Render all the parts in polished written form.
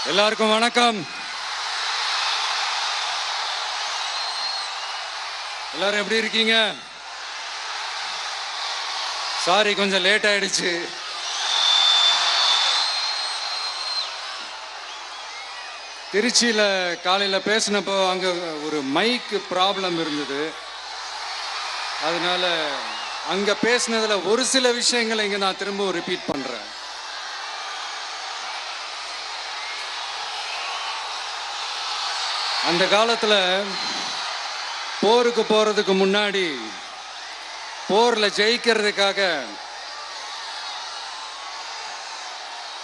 எல்லாருக்கும் வணக்கம். எல்லாரும் எப்படி இருக்கீங்க? சாரி, கொஞ்சம் லேட் ஆயிடுச்சு. திருச்சியில் காலையில் பேசினப்போ அங்கே ஒரு மைக் ப்ராப்ளம் இருந்தது. அதனால அங்கே பேசினதில் ஒரு சில விஷயங்களை இங்கே நான் திரும்ப ரிப்பீட் பண்ணுறேன். அந்த காலத்தில் போருக்கு போகிறதுக்கு முன்னாடி போரில் ஜெயிக்கிறதுக்காக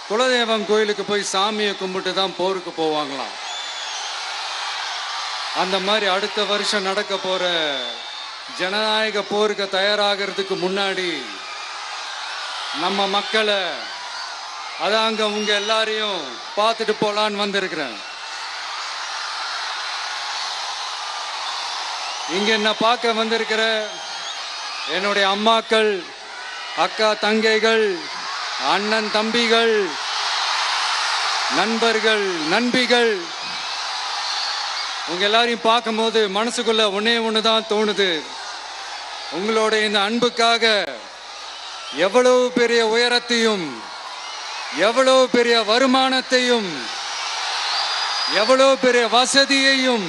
குலதெய்வம் கோயிலுக்கு போய் சாமியை கும்பிட்டு தான் போருக்கு போவாங்களாம். அந்த மாதிரி அடுத்த வருஷம் நடக்க போகிற ஜனநாயக போருக்கு தயாராகிறதுக்கு முன்னாடி நம்ம மக்களை அதாங்க உங்க எல்லாரையும் பார்த்துட்டு போலான்னு வந்திருக்கிறேன். இங்க என்ன பார்க்க வந்திருக்கிற என்னுடைய அம்மாக்கள், அக்கா தங்கைகள், அண்ணன் தம்பிகள், நண்பர்கள், நண்பிகள், உங்க எல்லாரையும் பார்க்கும்போது மனசுக்குள்ள ஒன்னே ஒண்ணுதான் தோணுது. உங்களோட இந்த அன்புக்காக எவ்வளவு பெரிய உயரத்தையும், எவ்வளவு பெரிய வருமானத்தையும், எவ்வளவு பெரிய வசதியையும்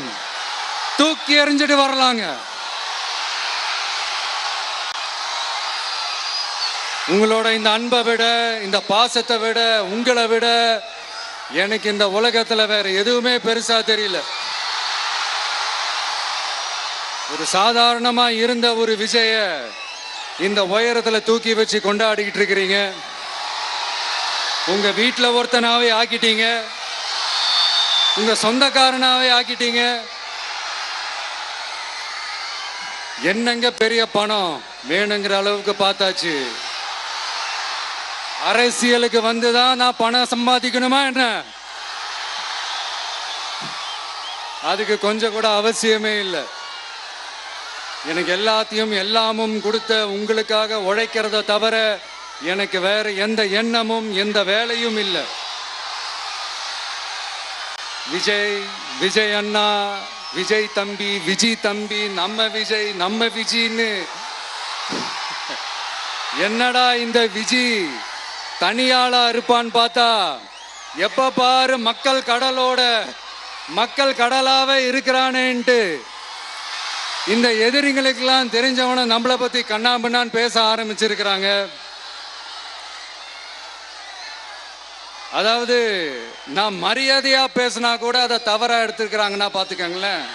தூக்கி எறிஞ்சிட்டு வரலாங்க. உங்களோட இந்த அன்பை விட, இந்த பாசத்தை விட, உங்களை விட எனக்கு இந்த உலகத்துல வேற எதுவுமே பெருசா தெரியல. ஒரு சாதாரணமா இருந்த ஒரு விஜய இந்த உயரத்துல தூக்கி வச்சு கொண்டாடிக்கிட்டு இருக்கிறீங்க. உங்க வீட்டுல ஒருத்தனாவே ஆக்கிட்டீங்க, உங்க சொந்தக்காரனாவே ஆக்கிட்டீங்க. என்னங்க பெரிய பணம் வேணுங்கிற அளவுக்கு பார்த்தாச்சு. அரசியலுக்கு வந்துதான் நான் பணம் சம்பாதிக்கணுமா என்ன? அதுக்கு கொஞ்சம் கூட அவசியமே இல்லை. எனக்கு எல்லாத்தையும் எல்லாமும் கொடுத்த உங்களுக்காக உழைக்கிறத தவிர எனக்கு வேற எந்த எண்ணமும் எந்த வேலையும் இல்லை. விஜய், விஜய் அண்ணா, விஜய் தம்பி, விஜய் தம்பி, நம்ம விஜய், நம்ம விஜின்னு என்னடா இந்த விஜி தனியாளா இருப்பான்னு பார்த்தா எப்ப பாரு மக்கள் கடலோட மக்கள் கடலாவே இருக்கிறானேன்ட்டு இந்த எதிரிகளுக்கெல்லாம் தெரிஞ்சவன நம்மளை பத்தி கண்ணாபின்னான்னு பேச ஆரம்பிச்சிருக்கிறாங்க. அதாவது நான் மரியாதையா பேசினா கூட அதை தவறா எடுத்துக்கிறாங்கன்னா பாத்துக்கங்களேன்.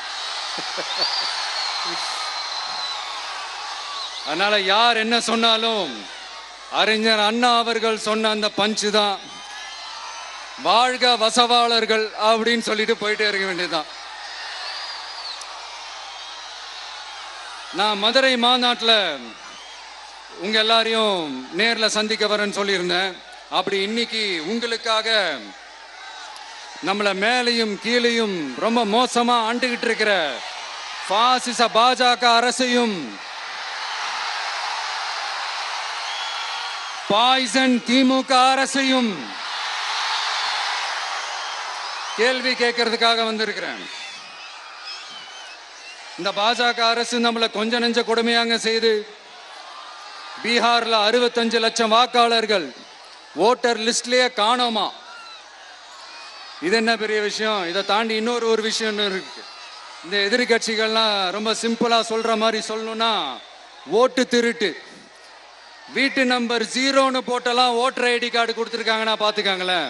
அதனால யார் என்ன சொன்னாலும் அறிஞர் அண்ணா அவர்கள் சொன்ன அந்த பஞ்சு தான், வாழ்க வசவாளர்கள் அப்படின்னு சொல்லிட்டு போயிட்டே இருக்க வேண்டியதுதான். நான் மதுரை மாநாட்டில் உங்க எல்லாரையும் நேரில் சந்திக்க வரேன்னு சொல்லியிருந்தேன். அப்படி இன்னைக்கு உங்களுக்காக நம்மளை மேலையும் கீழையும் ரொம்ப மோசமா ஆண்டுகிட்டு இருக்கிற பாசிச பாஜக அரசையும் பாய்சன் திமுக அரசையும் கேள்வி கேட்கறதுக்காக வந்திருக்கிறேன். இந்த பாஜக அரசு நம்மளை கொஞ்ச நெஞ்ச கொடுமையாங்க செய்து பீகார்ல 65 லட்சம் வாக்காளர்கள் ஓட்டர் லிஸ்ட்லயே காணோமா. இது என்ன பெரிய விஷயம்? இதை தாண்டி இன்னொரு விஷயம் இருக்கு. இந்த எதிர்கட்சிகள்லாம் ரொம்ப சிம்பிளா சொல்ற மாதிரி சொல்லணும்னா ஓட்டு திருட்டு. வீட்டு நம்பர் 0ன்னு போட்டெல்லாம் ஓட்டர் ஐடி கார்டு கொடுத்துருக்காங்கன்னா பாத்துக்காங்களேன்.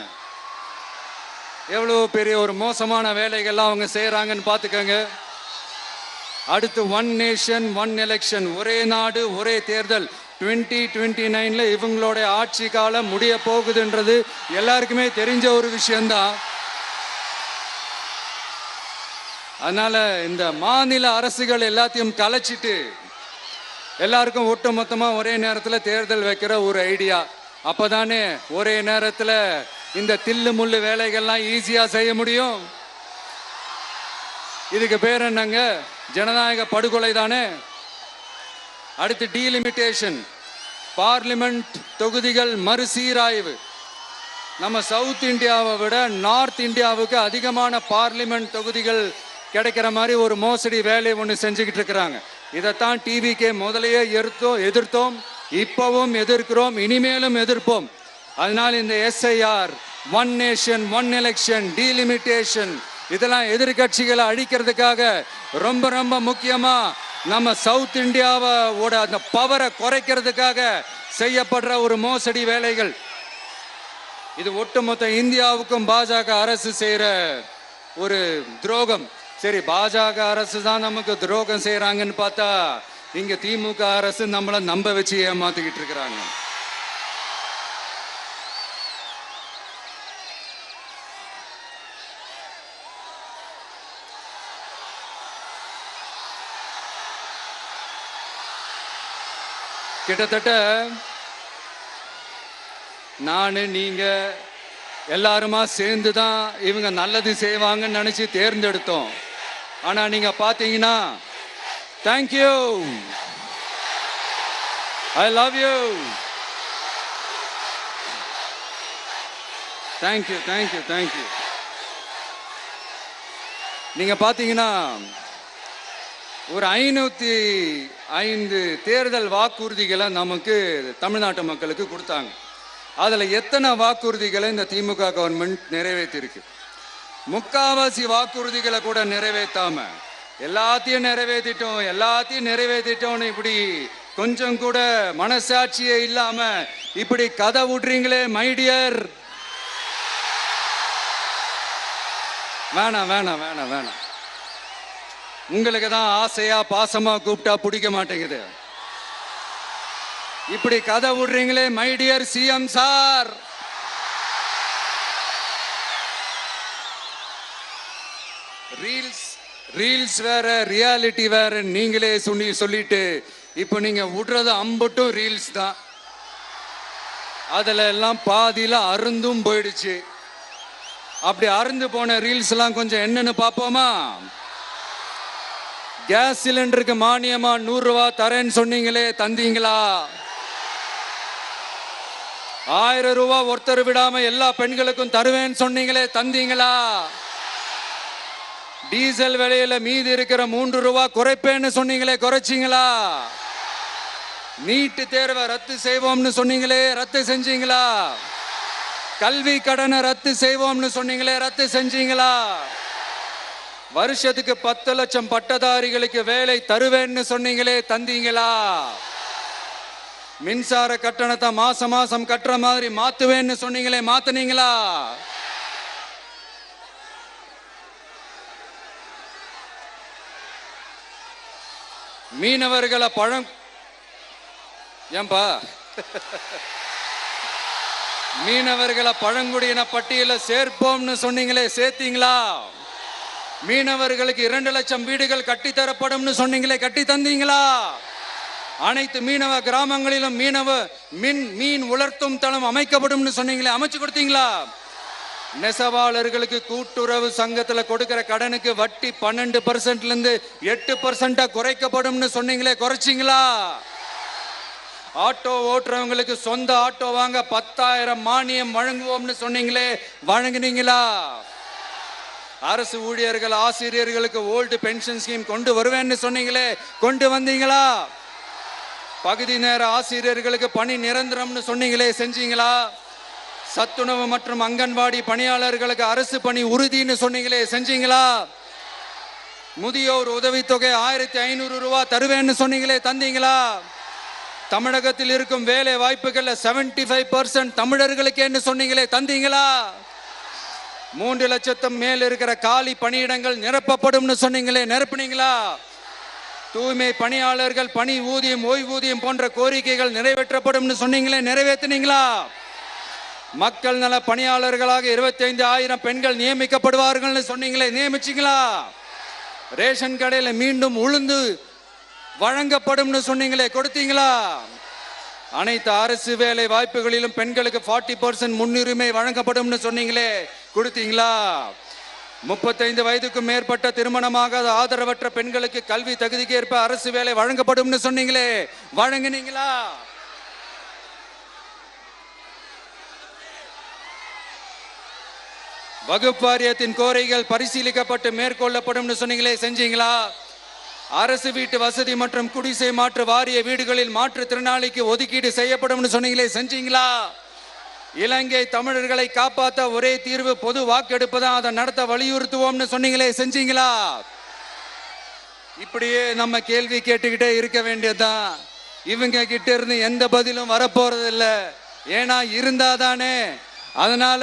எவ்வளவு பெரிய ஒரு மோசமான வேலைகள்லாம் அவங்க செய்யறாங்கன்னு பாத்துக்கங்க. அடுத்து ஒன் நேஷன் ஒன் எலெக்ஷன், ஒரே நாடு ஒரே தேர்தல். 2029ல இவங்களோட ஆட்சி காலம் முடிய போகுதுன்றது எல்லாருக்குமே தெரிஞ்ச ஒரு விஷயம்தான். அதனால இந்த மாநில அரசுகள் எல்லாத்தையும் கலைச்சிட்டு எல்லாருக்கும் ஒட்டு மொத்தமா ஒரே நேரத்தில் தேர்தல் வைக்கிற ஒரு ஐடியா. அப்பதானே ஒரே நேரத்தில் இந்த தில்லு முள்ளு வேலைகள்லாம் ஈஸியா செய்ய முடியும். இதுக்கு பேர் என்னங்க? ஜனநாயக படுகொலை தானே. அடுத்து டீலிமிட்டேஷன், பார்லிமெண்ட் தொகுதிகள் மறுசீராய்வு. நம்ம சவுத் இந்தியாவை விட நார்த் இந்தியாவுக்கு அதிகமான பார்லிமெண்ட் தொகுதிகள் கிடைக்கிற மாதிரி ஒரு மோசடி வேலையை ஒன்று செஞ்சுக்கிட்டு இருக்கிறாங்க. இதைத்தான் டிவிக்கே முதலையே எதிர்த்தோம், இப்பவும் எதிர்க்கிறோம், இனிமேலும் எதிர்ப்போம். அதனால் இந்த SIR, one nation one election, delimitation, இதெல்லாம் எதிர்கட்சிகளை அழிக்கிறதுக்காக ரொம்ப ரொம்ப முக்கியமா நம்ம சவுத் இந்தியாவோட அந்த பவரை குறைக்கிறதுக்காக செய்யப்படுற ஒரு மோசடி வேலைகள். இது ஒட்டுமொத்த இந்தியாவுக்கும் பாஜக அரசு செய்யற ஒரு துரோகம். சரி, பாஜக அரசு தான் நமக்கு துரோகம் செய்யறாங்கன்னு பார்த்தா இங்க திமுக அரசு நம்மளை நம்ப வச்சு ஏமாத்திக்கிட்டு இருக்கிறாங்க. கிட்டத்தட்ட நான் நீங்க எல்லாருமா சேர்ந்து தான் இவங்க நல்லது செய்வாங்கன்னு நினைச்சு தேர்ந்தெடுத்தோம். ஆனா நீங்க பாத்தீங்கன்னா, thank you, I love you, thank you thank you thank you. நீங்க பாத்தீங்கன்னா ஒரு 505 தேர்தல் வாக்குறுதிகளை நமக்கு தமிழ்நாட்டு மக்களுக்கு கொடுத்தாங்க. அதுல எத்தனை வாக்குறுதிகளை இந்த திமுக கவர்மெண்ட் நிறைவேற்றிருக்கு? முக்காவாசி வாக்குறுதிகளை கூட நிறைவேற்றாம எல்லாத்தையும் நிறைவேற்றிட்டோம் இப்படி கொஞ்சம் கூட மனசாட்சியே இல்லாம இப்படி கதை விடுறீங்களே மைடியர். வேணாம் வேணாம் வேணாம் வேணாம். உங்களுக்கு தான் ஆசையா பாசமா கூப்பிட்டா பிடிக்க மாட்டேங்குது. இப்படி கதை விடுறீங்களே மைடியர் சிஎம் சார். ரீல்ஸ் வேற, ரியாலிட்டி வேற நீங்களே சொல்லிட்டு இப்ப நீங்க விடுறது அம்பட்டும் ரீல்ஸ் தான். அதுல எல்லாம் பாதியில அருந்தும் போயிடுச்சு. அப்படி அருந்து போன ரீல்ஸ் எல்லாம் கொஞ்சம் என்னன்னு பாப்போமா? கேஸ் சிலிண்டருக்கு மானியமா 100 ரூபாய் தரேன்னு சொன்னீங்களே, தந்தீங்களா? 1000 ரூபாய் ஒருத்தர் விடாம எல்லா பெண்களுக்கும் தருவேன்னு சொன்னீங்களே, தந்தீங்களா? டீசல் விலையில மீதி இருக்கிற 3 ரூபாய் குறைப்பேன்னு சொன்னீங்களே, குறைச்சிங்களா? நீட்டு தேர்வை ரத்து செய்வோம்னு சொன்னீங்களே, ரத்து செஞ்சீங்களா? கல்வி கடனை ரத்து செய்வோம்னு சொன்னீங்களே, ரத்து செஞ்சீங்களா? வருஷத்துக்கு 10 லட்சம் பட்டதாரிகளுக்கு வேலை தருவேன்னு சொன்னீங்களே, தந்தீங்களா? மின்சார கட்டணத்தை மாசம் மாசம் கட்டுற மாதிரி மாத்துவேன்னு சொன்னீங்களே, மாத்துனீங்களா? மீனவர்களை மீனவர்களை பழங்குடியின பட்டியல சேர்ப்போம்னு சொன்னீங்களே, சேர்த்தீங்களா? மீனவர்களுக்கு 2 லட்சம் வீடுகள் கட்டித்தரப்படும் சொன்னீங்களே, கட்டி தந்தீங்களா? அனைத்து மீனவ கிராமங்களிலும் மீன் உலர்த்தும் தளம் அமைக்கப்படும் சொன்னீங்களே, அமைச்சு கொடுத்தீங்களா? நெசவாளர்களுக்கு கூட்டுறவு சங்கத்துல கொடுக்கிற கடனுக்கு வட்டி 12% 8% குறைக்கப்படும் சொன்னீங்களே, குறைச்சிங்களா? ஆட்டோ ஓட்டுறவங்களுக்கு சொந்த ஆட்டோ வாங்க 10,000 மானியம் வழங்குவோம்னு சொன்னீங்களே, வழங்குனீங்களா? அரசு ஊழியர்கள் ஆசிரியர்களுக்கு ஓல்டு பென்ஷன் ஸ்கீம் கொண்டு வருவேன்னு சொன்னீங்களே, கொண்டு வந்தீங்களா? பகுதி நேர ஆசிரியர்களுக்கு பணி நிரந்தரம்னு சொன்னீங்களே, செஞ்சீங்களா? சத்துணவு மற்றும் அங்கன்வாடி பணியாளர்களுக்கு அரசு பணி உறுதின்னு சொன்னீங்களே, செஞ்சீங்களா? முதியோர் உதவித்தொகை 1500 ரூபாய் தருவேன்னு சொன்னீங்களே, தந்தீங்களா? தமிழகத்தில் இருக்கும் வேலை வாய்ப்புகள்ல 75% தமிழர்களுக்கு என்ன சொன்னீங்களே, தந்தீங்களா? 3 லட்சத்துக்கு மேல் இருக்கிற காலி பணியிடங்கள் நிரப்பப்படும் சொன்னீங்களே, நிரப்புனீங்களா? தூய்மை பணியாளர்கள் பணி ஊதியம், ஓய்வூதியம் போன்ற கோரிக்கைகள் நிறைவேற்றப்படும் சொன்னீங்களே, நிறைவேற்றினீங்களா? மக்கள் நல பணியாளர்களாக 25,000 பெண்கள் நியமிக்கப்படுவார்கள் சொன்னீங்களே, நியமிச்சீங்களா? ரேஷன் கடையில் மீண்டும் உளுந்து வழங்கப்படும் சொன்னீங்களே, கொடுத்தீங்களா? அனைத்து அரசு வேலை வாய்ப்புகளிலும் பெண்களுக்கு 40% முன்னுரிமை வழங்கப்படும் சொன்னீங்களே, கொடுத்தீங்களா? 35 வயதுக்கும் மேற்பட்ட திருமணமாகாத ஆதரவற்ற பெண்களுக்கு கல்வி தகுதிக்கு ஏற்ப அரசு வேலை வழங்கப்படும் சொன்னீங்களே, வழங்கினீங்களா? வகுப்பு வாரியத்தின் கோரிக்கைகள் பரிசீலிக்கப்பட்டு மேற்கொள்ளப்படும் சொன்னீங்களே, செஞ்சீங்களா? அரசு வீட்டு வசதி மற்றும் குடிசை மாற்று வாரிய வீடுகளில் மாற்றுத்திறனாளிக்கு ஒதுக்கீடு செய்யப்படும் சொன்னீங்களே, செஞ்சீங்களா? இலங்கை தமிழர்களை காப்பாற்ற ஒரே தீர்வு பொது வாக்கெடுப்பு தான், அதை நடத்த வலியுறுத்துவோம்னு சொன்னீங்களே, செஞ்சீங்களா? இப்படியே நம்ம கேள்வி கேட்டுக்கிட்டே இருக்க வேண்டியதுதான். இவங்க கிட்ட இருந்து எந்த பதிலும் வரப்போறது இல்ல. ஏன்னா இருந்தாதானே. அதனால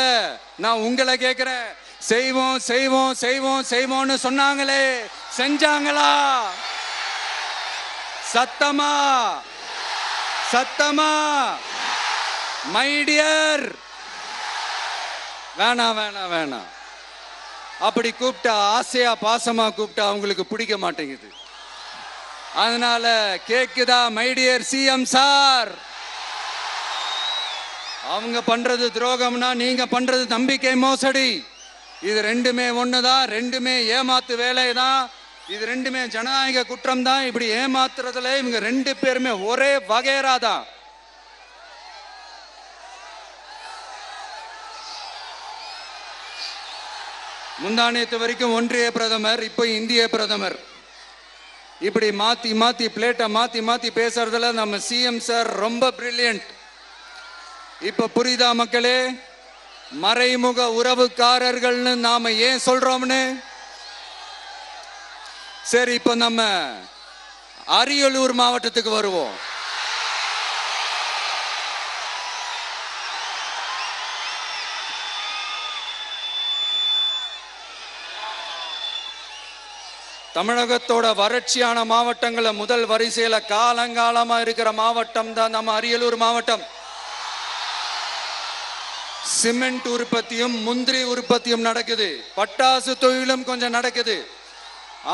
நான் உங்களை கேட்கிறேன், செய்வோம் செய்வோம் செய்வோம் செய்வோம்னு சொன்னாங்களே, செஞ்சாங்களா? சத்தமா சத்தமா? மை டியர், வேணாம் வேணாம் வேணாம். அப்படி கூப்பிட்டா, ஆசையா பாசமா கூப்பிட்டா அவங்களுக்கு பிடிக்க மாட்டேங்குது. அதனால கேக்குதா மை டியர் சிஎம் சார்? அவங்க பண்றது துரோகம்னா நீங்க பண்றது நம்பிக்கை மோசடி. இது ரெண்டுமே ஒண்ணுதான், ரெண்டுமே ஏமாத்து வேலை தான். இது ரெண்டுமே ஜனநாயக குற்றம் தான். இப்படி ஏமாத்துறதுல இவங்க ரெண்டு பேருமே ஒரே வகைரா தான். முந்தானியத்து வரைக்கும் ஒன்றிய பிரதமர், இப்போ இந்திய பிரதமர். இப்படி மாத்தி மாத்தி பிளேட்டை மாத்தி மாத்தி பேசுறதுல நம்ம சிஎம் சார் ரொம்ப பிரில்லியன்ட். இப்ப புரியுதா மக்களே? மறைமுக உறவுக்காரர்கள்னு நாம ஏன் சொல்றோம்னு? சரி, இப்ப நம்ம அரியலூர் மாவட்டத்துக்கு வருவோம். தமிழகத்தோட வறட்சியான மாவட்டங்கள முதல் வரிசையில காலங்காலமா இருக்கிற மாவட்டம் தான் நம்ம அரியலூர் மாவட்டம். சிமெண்ட் உற்பத்தியும் முந்திரி உற்பத்தியும் நடக்குது. பட்டாசு தொழிலும் கொஞ்சம் நடக்குது.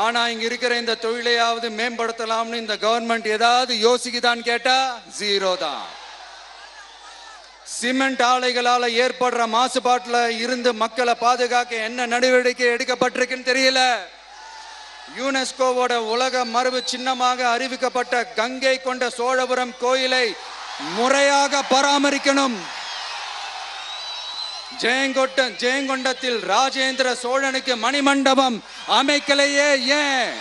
ஆனா இங்க இருக்கிற இந்த தொழிலையாவது மேம்படுத்தலாம்னு இந்த கவர்மெண்ட் ஏதாவது யோசிக்குதான்னு கேட்டா ஜீரோ தான். சிமெண்ட் ஆலைகளால ஏற்படுற மாசுபாட்டுல இருந்து மக்களை பாதுகாக்க என்ன நடவடிக்கை எடுக்கப்பட்டிருக்குன்னு தெரியல. யுனெஸ்கோவோட உலக மரபு சின்னமாக அறிவிக்கப்பட்ட கங்கை கொண்ட சோழபுரம் கோயிலை முறையாக பராமரிக்கணும். ஜெயங்கொண்டத்தில் ராஜேந்திர சோழனுக்கு மணிமண்டபம் அமைக்கலையே ஏன்?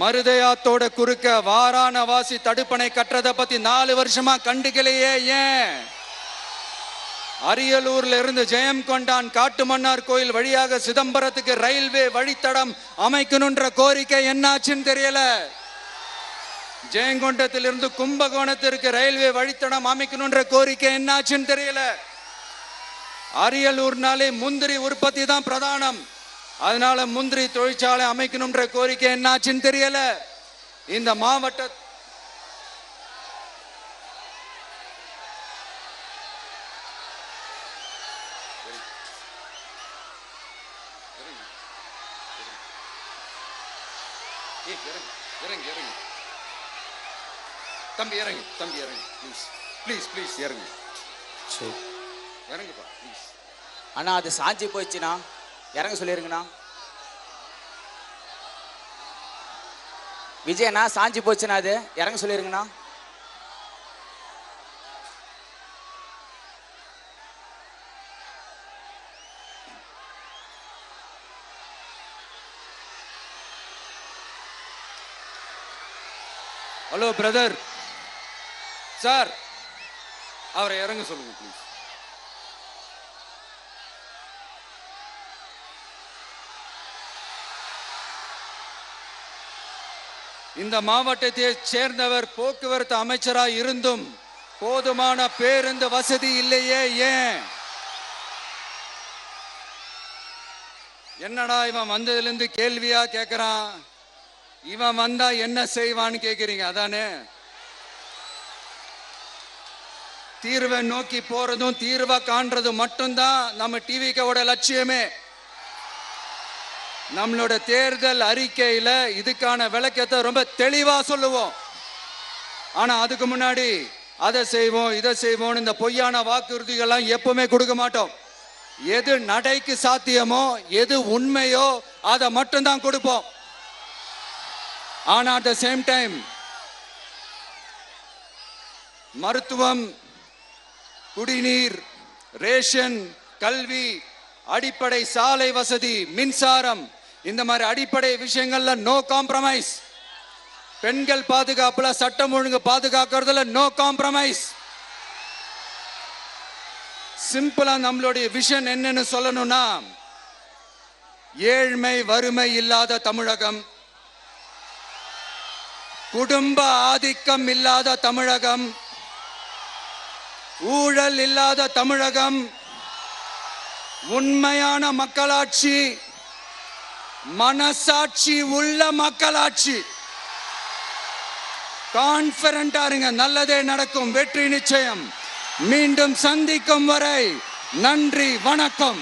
மருதையாத்தோட குறுக்க வாராணவாசி தடுப்பணை கட்டுறதை பத்தி 4 வருஷமா கண்டுக்கலையே ஏன்? அரியலூர்ல இருந்து ஜெயங்கொண்டான் காட்டுமன்னார் கோயில் வழியாக சிதம்பரத்துக்கு ரயில்வே வழித்தடம் அமைக்கணும்ன்ற கோரிக்கை என்னாச்சுன்னு தெரியல. ஜெயங்கொண்டத்திலிருந்து கும்பகோணத்திற்கு ரயில்வே வழித்தடம் அமைக்கணும்ன்ற கோரிக்கை என்னாச்சுன்னு தெரியல. அரியலூர்னாலே முந்திரி உற்பத்தி தான் பிரதானம். அதனால முந்திரி தொழிற்சாலை அமைக்கணும்ன்ற கோரிக்கை என்னாச்சுன்னு தெரியல. இந்த மாவட்ட தம்பி இறங்கு, தம்பி இறங்கு, ப்ளீஸ் ப்ளீஸ் ப்ளீஸ் இறங்கு. சரி இறங்குப்பா ப்ளீஸ். அண்ணா அது சாஞ்சி போயிடுச்சுண்ணா, இறங்க சொல்லிருங்கண்ணா. விஜயண்ணா சாஞ்சி போச்சுண்ணா, அது இறங்க சொல்லிருங்கண்ணா. ஹலோ பிரதர் சார், அவரை இறங்க சொல்லுங்க ப்ளீஸ். இந்த மாவட்டத்தை சேர்ந்தவர் போக்குவரத்து அமைச்சராக இருந்தும் போதுமான பேருந்து வசதி இல்லையே ஏன்? என்னடா இவன் வந்ததுலேருந்து கேள்வியா கேட்கிறான். இவன் வந்தா என்ன செய்வான்னு கேட்கிறீங்க அதானே? தீர்வை நோக்கி போறதும் தீர்வை காண்றதும் மட்டும்தான் நம்ம டிவிக்கோட லட்சியமே. நம்மளோட தேர்தல் அறிக்கையில இதுக்கான விளக்கத்தை ரொம்ப தெளிவா சொல்லுவோம். ஆனா அதுக்கு முன்னாடி அதை செய்வோம் இதை செய்வோம் இந்த பொய்யான வாக்குறுதிகள்லாம் எப்பவுமே கொடுக்க மாட்டோம். எது நடைக்கு சாத்தியமோ எது உண்மையோ அதை மட்டும்தான் கொடுப்போம். ஆனா அட் த சேம் டைம் மருத்துவம், குடிநீர், ரேஷன், கல்வி, அடிப்படை சாலை வசதி, மின்சாரம், இந்த மாதிரி அடிப்படை விஷயங்கள்ல நோ காம்ப்ரமைஸ். பெண்கள் பாதுகாப்புல, சட்டம் ஒழுங்கு பாதுகாக்கிறதுல நோ காம்ப்ரமைஸ். சிம்பிளா நம்மளுடைய விஷன் என்னன்னு சொல்லணும்னா, ஏழ்மை வறுமை இல்லாத தமிழகம், குடும்ப ஆதிக்கம் இல்லாத தமிழகம், ஊழல் இல்லாத தமிழகம், உண்மையான மக்களாட்சி, மனசாட்சி உள்ள மக்களாட்சி. கான்பிடண்டா இருங்க, நல்லதே நடக்கும், வெற்றி நிச்சயம். மீண்டும் சந்திக்கும் வரை நன்றி, வணக்கம்.